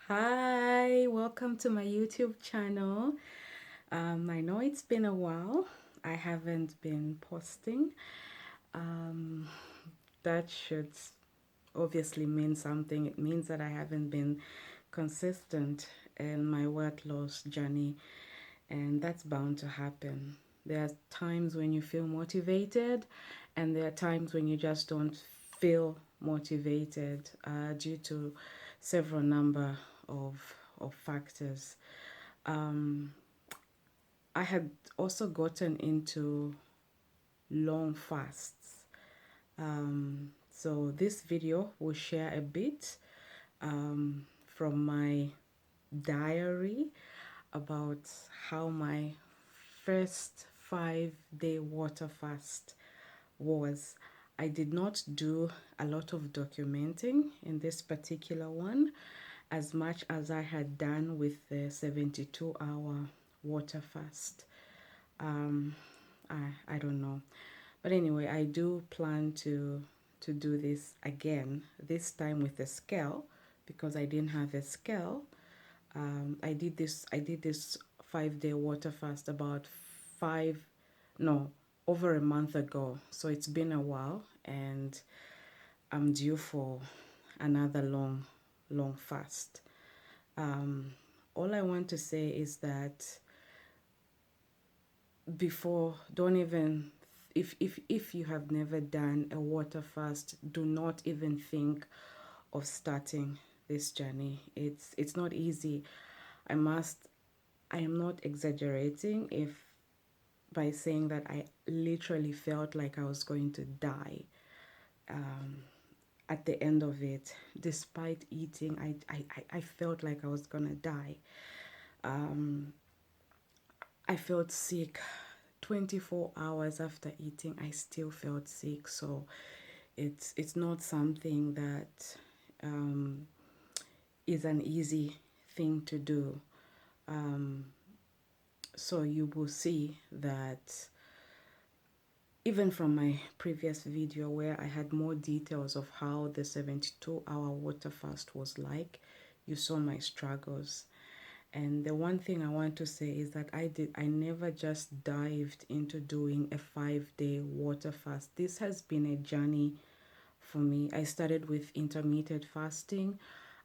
Hi, welcome to my YouTube channel. I know it's been a while. I haven't been posting. Um, that should obviously mean something. It means that I haven't been consistent in my weight loss journey, and that's bound to happen. There are times when you feel motivated, and there are times when you just don't feel motivated due to several number of factors. Um, I had also gotten into long fasts. So this video will share a bit from my diary about how my first 5-day water fast was. I did not do a lot of documenting in this particular one as much as I had done with the 72-hour water fast. Um, I don't know. But anyway, I do plan to do this again, this time with a scale because I didn't have a scale. I did this 5-day water fast about five no over a month ago, so it's been a while and I'm due for another long fast. um, all I want to say is that before, don't even, if you have never done a water fast, do not even think of starting this journey. It's not easy. I am not exaggerating if by saying that I literally felt like I was going to die at the end of it. Despite eating, I felt like I was gonna die. I felt sick. 24 hours after eating, I still felt sick. So it's not something that um, is an easy thing to do. So you will see that even from my previous video where I had more details of how the 72-hour water fast was like, you saw my struggles. And the one thing I want to say is that I never just dived into doing a 5-day water fast. This has been a journey for me. I started with intermittent fasting.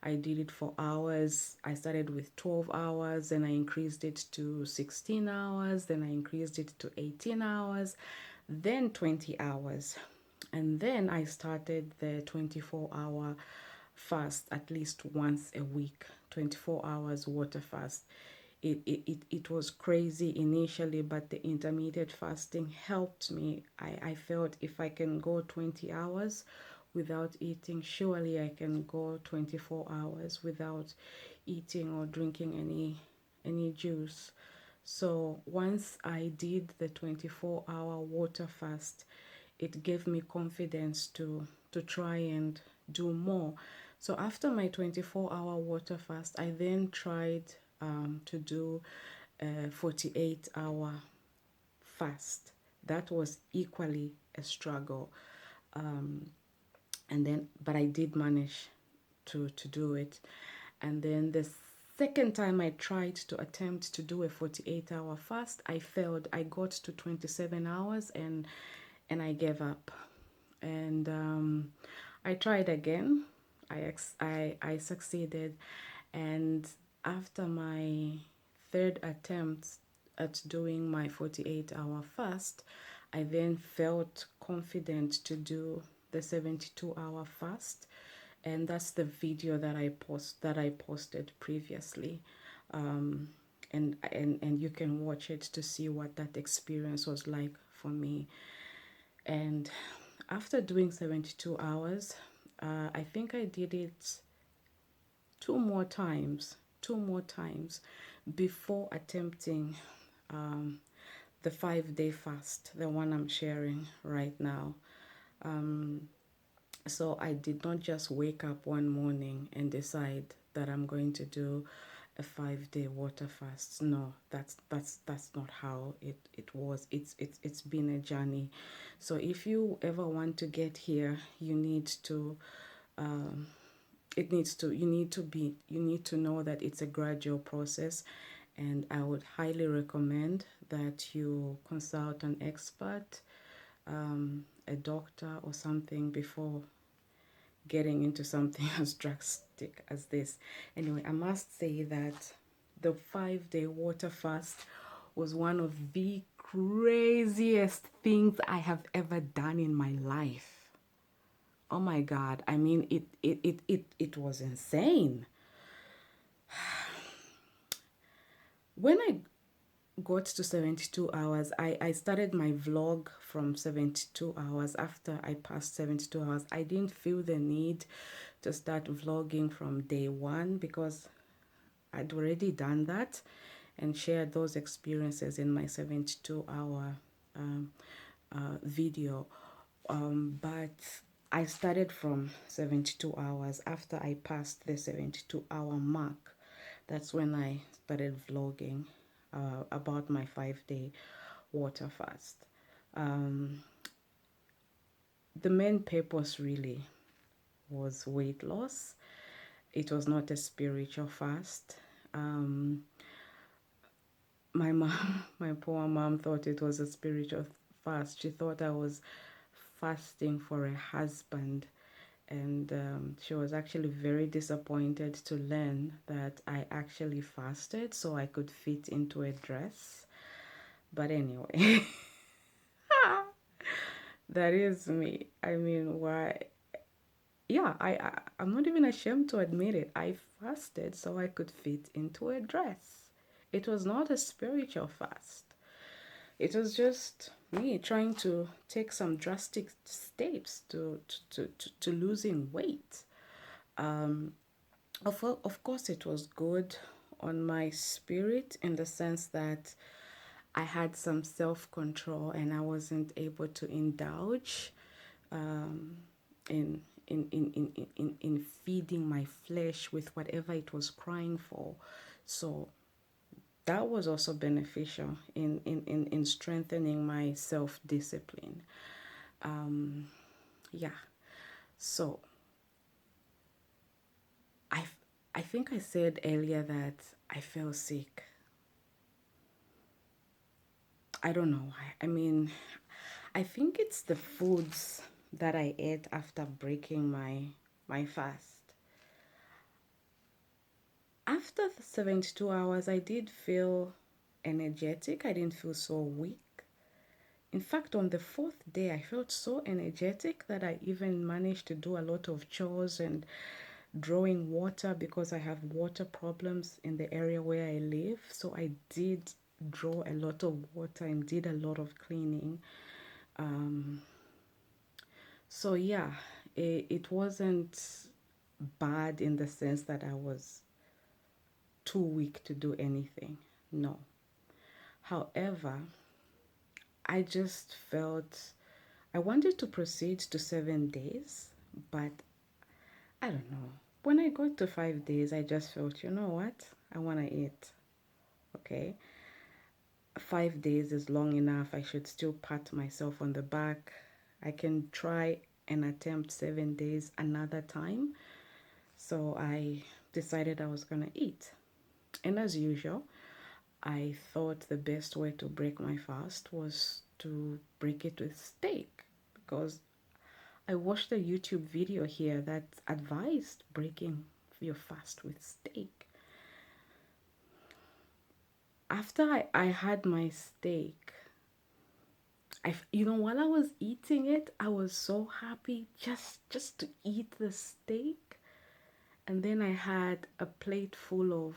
I did it for hours. I started with 12 hours, then I increased it to 16 hours, then I increased it to 18 hours, then 20 hours. And then I started the 24-hour fast at least once a week, 24 hours water fast. It was crazy initially, but the intermittent fasting helped me. I felt if I can go 20 hours without eating, surely I can go 24 hours without eating or drinking any juice. So once I did the 24-hour water fast, it gave me confidence to try and do more. So after my 24-hour water fast, I then tried to do a 48-hour fast. That was equally a struggle. And then, but I did manage to do it. And then the second time I tried to attempt to do a 48-hour fast, I failed. I got to 27 hours and I gave up. And I tried again. I succeeded. And after my third attempt at doing my 48-hour fast, I then felt confident to do the 72-hour fast, and that's the video that I posted previously. And you can watch it to see what that experience was like for me. And after doing 72 hours, I think I did it two more times before attempting um, the 5-day fast, the one I'm sharing right now. So I did not just wake up one morning and decide that I'm going to do a 5-day water fast. No, that's not how it was. It's been a journey. So if you ever want to get here, you need to you need to know that it's a gradual process, and I would highly recommend that you consult an expert, a doctor or something, before getting into something as drastic as this. Anyway, I must say that the 5-day water fast was one of the craziest things I have ever done in my life. Oh my God. I mean, it was insane. When I got to 72 hours, I started my vlog from 72 hours. After I passed 72 hours, I didn't feel the need to start vlogging from day one, because I'd already done that and shared those experiences in my 72-hour video. But I started from 72 hours. After I passed the 72-hour mark, that's when I started vlogging about my 5-day water fast. The main purpose really was weight loss. It was not a spiritual fast. My mom, my poor mom, thought it was a spiritual fast. She thought I was fasting for a husband, and she was actually very disappointed to learn that I actually fasted so I could fit into a dress. But anyway, that is me. I mean, why? Yeah, I'm not even ashamed to admit it. I fasted so I could fit into a dress. It was not a spiritual fast. It was just me trying to take some drastic steps to losing weight. Of course, it was good on my spirit, in the sense that I had some self-control and I wasn't able to indulge in feeding my flesh with whatever it was crying for. So that was also beneficial in strengthening my self-discipline. Yeah. So I, I think I said earlier that I felt sick. I don't know why. I mean, I think it's the foods that I ate after breaking my fast. After the 72 hours, I did feel energetic. I didn't feel so weak. In fact, on the 4th day, I felt so energetic that I even managed to do a lot of chores and drawing water, because I have water problems in the area where I live. So I did draw a lot of water and did a lot of cleaning. So yeah, it wasn't bad in the sense that I was too weak to do anything. No. However, I just felt I wanted to proceed to 7 days, but I don't know. When I got to 5 days, I just felt, you know what? I want to eat. Okay. 5 days is long enough. I should still pat myself on the back. I can try and attempt 7 days another time. So I decided I was going to eat. And as usual, I thought the best way to break my fast was to break it with steak, because I watched a YouTube video here that advised breaking your fast with steak. After I had my steak, while I was eating it, I was so happy just to eat the steak. And then I had a plate full of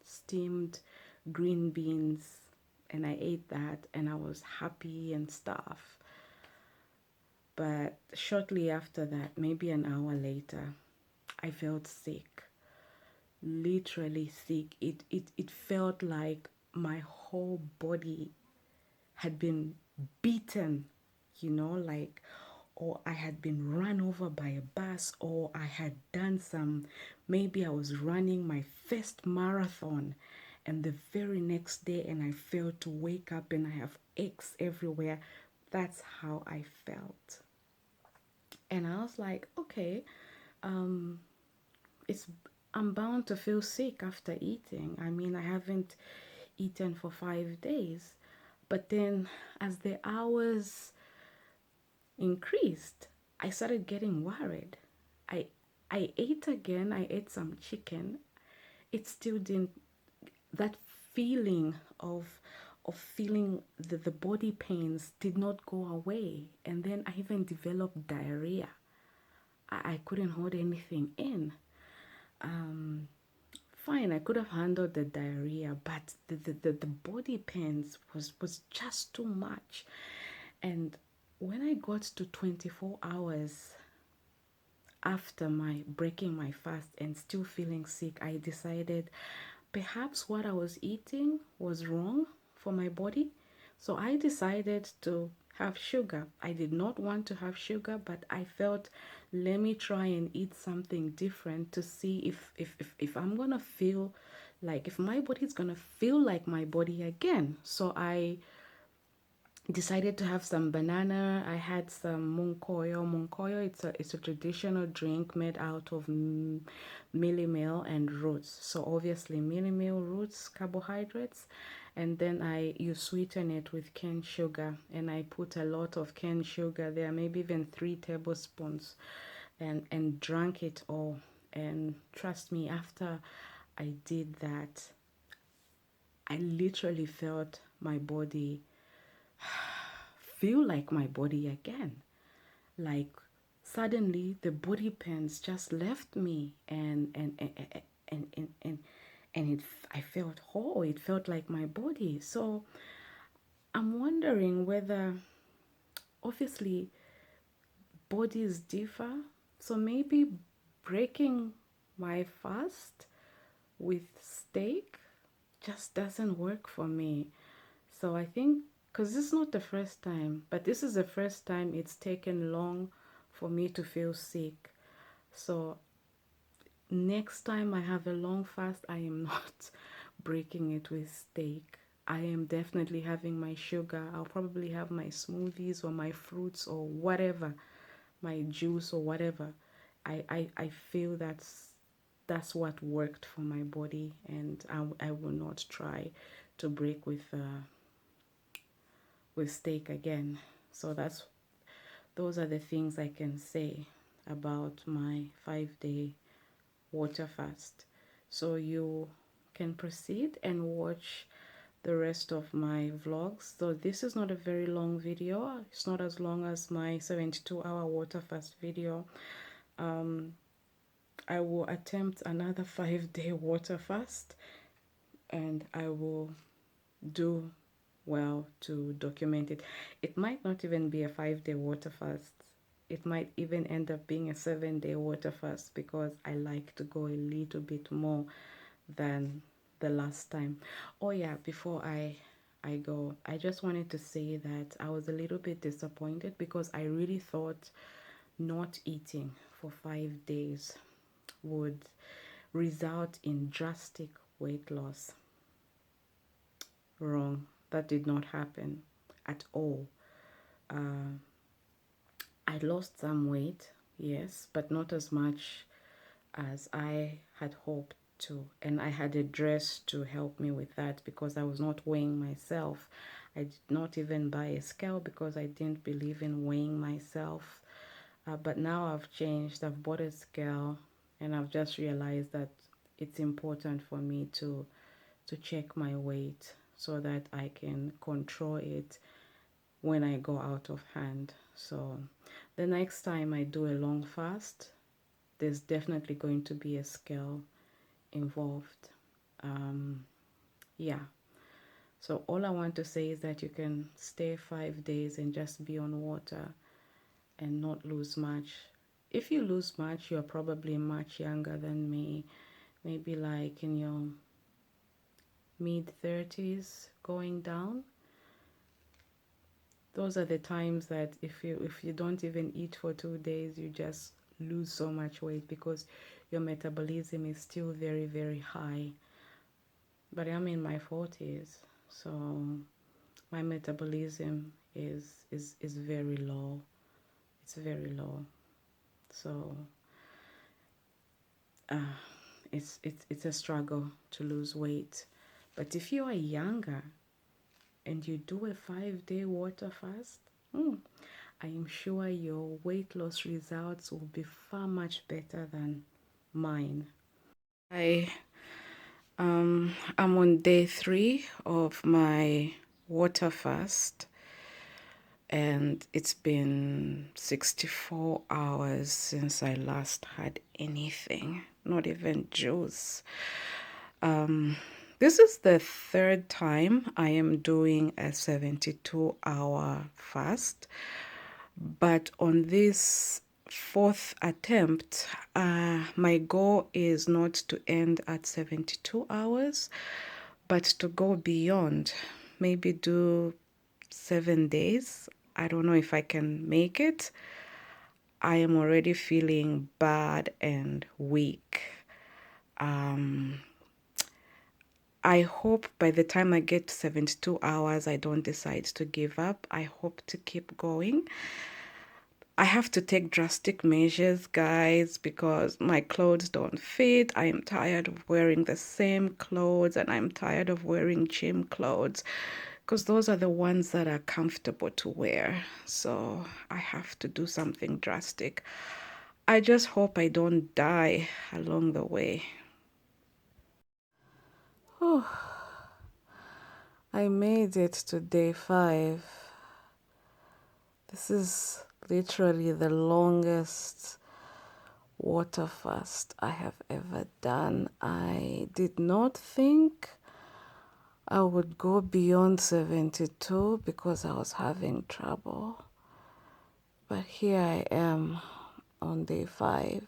steamed green beans, and I ate that and I was happy and stuff. But shortly after that, maybe an hour later, I felt sick. Literally sick. It felt like my whole body had been beaten, like, or I had been run over by a bus, or I had done maybe I was running my first marathon, and the very next day, and I failed to wake up and I have aches everywhere. That's how I felt. And I was like, okay, it's I'm bound to feel sick after eating. I mean, I haven't eaten for 5 days. But then as the hours increased, I started getting worried. I I ate again, I ate some chicken. It still didn't, that feeling of feeling the body pains did not go away. And then I even developed diarrhea. I couldn't hold anything in. Fine, I could have handled the diarrhea, but the body pains was just too much. And when I got to 24 hours after my breaking my fast and still feeling sick, I decided perhaps what I was eating was wrong for my body. So I decided to have sugar. I did not want to have sugar, but I felt, let me try and eat something different to see if I'm gonna feel like, if my body's gonna feel like my body again. So I decided to have some banana. I had some munkoyo. Munkoyo, it's a traditional drink made out of mealie meal and roots. So obviously mealie meal, roots, carbohydrates, and then you sweeten it with cane sugar, and I put a lot of cane sugar there, maybe even 3 tablespoons, and drank it all. And trust me, after I did that, I literally felt my body feel like my body again. Like suddenly the body pains just left me, and I felt whole. It felt like my body. So I'm wondering whether, obviously, bodies differ. So maybe breaking my fast with steak just doesn't work for me. So I think, because this is not the first time, but this is the first time it's taken long for me to feel sick. So next time I have a long fast, I am not breaking it with steak. I am definitely having my sugar. I'll probably have my smoothies or my fruits or whatever, my juice or whatever. I feel that's what worked for my body, and I will not try to break with steak again. So those are the things I can say about my 5-day water fast. So you can proceed and watch the rest of my vlogs. So this is not a very long video. It's not as long as my 72-hour water fast video. I will attempt another 5-day water fast, and I will do well to document it. It might not even be a 5-day water fast. It might even end up being a 7-day water fast, because I like to go a little bit more than the last time. Oh yeah, before I go, I just wanted to say that I was a little bit disappointed, because I really thought not eating for 5 days would result in drastic weight loss. Wrong. That did not happen at all. I lost some weight, yes, but not as much as I had hoped to. And I had a dress to help me with that, because I was not weighing myself. I did not even buy a scale, because I didn't believe in weighing myself. But now I've changed. I've bought a scale, and I've just realized that it's important for me to check my weight, so that I can control it when I go out of hand. So the next time I do a long fast, there's definitely going to be a scale involved. Yeah. So all I want to say is that you can stay 5 days and just be on water and not lose much. If you lose much, you're probably much younger than me, maybe like in your mid-30s going down. Those are the times that if you don't even eat for 2 days, you just lose so much weight, because your metabolism is still very, very high. But I'm in my 40s, so my metabolism is very low. It's very low. So it's a struggle to lose weight. But if you are younger and you do a 5-day water fast, I am sure your weight loss results will be far much better than mine. I'm on day 3 of my water fast, and it's been 64 hours since I last had anything, not even juice. This is the 3rd time I am doing a 72-hour fast, but on this 4th attempt, my goal is not to end at 72 hours, but to go beyond, maybe do 7 days. I don't know if I can make it. I am already feeling bad and weak. I hope by the time I get 72 hours, I don't decide to give up. I hope to keep going. I have to take drastic measures, guys, because my clothes don't fit. I am tired of wearing the same clothes, and I'm tired of wearing gym clothes because those are the ones that are comfortable to wear. So I have to do something drastic. I just hope I don't die along the way. I made it to day 5. This is literally the longest water fast I have ever done. I did not think I would go beyond 72 because I was having trouble. But here I am on day 5.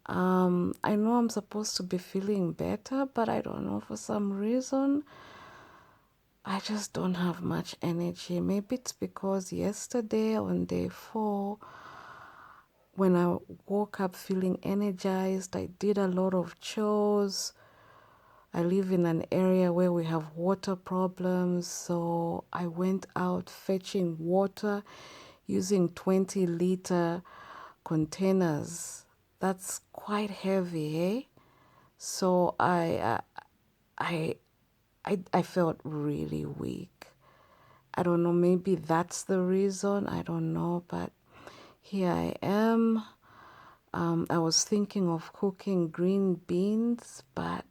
I know I'm supposed to be feeling better, but I don't know, for some reason I just don't have much energy. Maybe it's because yesterday on day 4, when I woke up feeling energized, I did a lot of chores. I live in an area where we have water problems, so I went out fetching water using 20-liter containers. That's quite heavy, eh? So I felt really weak. I don't know, maybe that's the reason, I don't know, but here I am. I was thinking of cooking green beans, but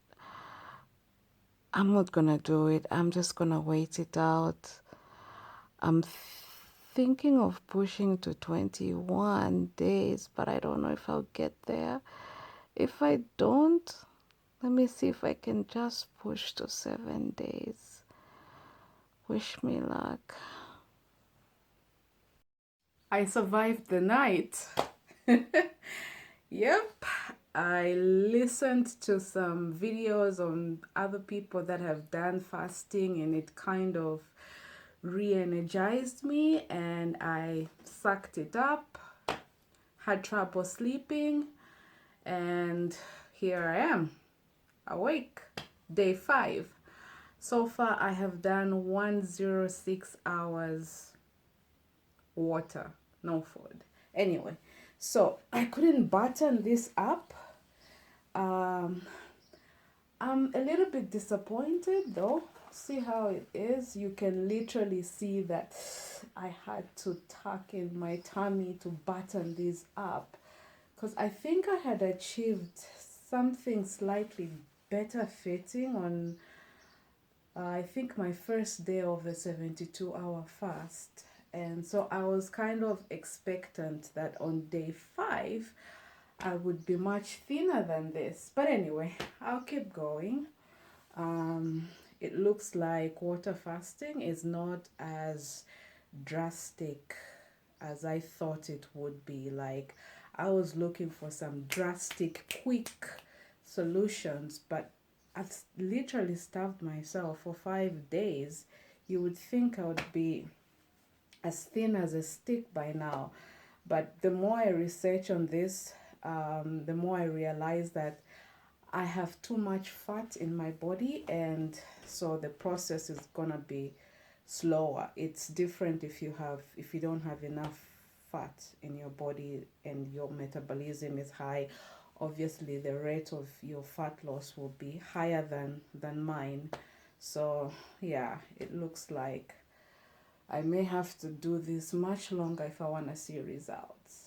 I'm not gonna do it. I'm just gonna wait it out. I'm thinking of pushing to 21 days, but I don't know if I'll get there. If I don't, let me see if I can just push to 7 days. Wish me luck. I survived the night. Yep, I listened to some videos on other people that have done fasting, and it kind of re-energized me, and I sucked it up, had trouble sleeping, and here I am, awake. Day 5. So far I have done 106 hours water, no food. Anyway, so I couldn't button this up. I'm a little bit disappointed though. See how it is. You can literally see that I had to tuck in my tummy to button this up, because I think I had achieved something slightly better fitting on I think my first day of the 72-hour fast. And so I was kind of expectant that on day 5 I would be much thinner than this. But anyway, I'll keep going. It looks like water fasting is not as drastic as I thought it would be. Like, I was looking for some drastic, quick solutions, but I've literally starved myself for 5 days. You would think I would be as thin as a stick by now. But the more I research on this, the more I realize that I have too much fat in my body, and so the process is gonna be slower. It's different if you don't have enough fat in your body and your metabolism is high, obviously the rate of your fat loss will be higher than mine. So yeah, it looks like I may have to do this much longer if I want to see results.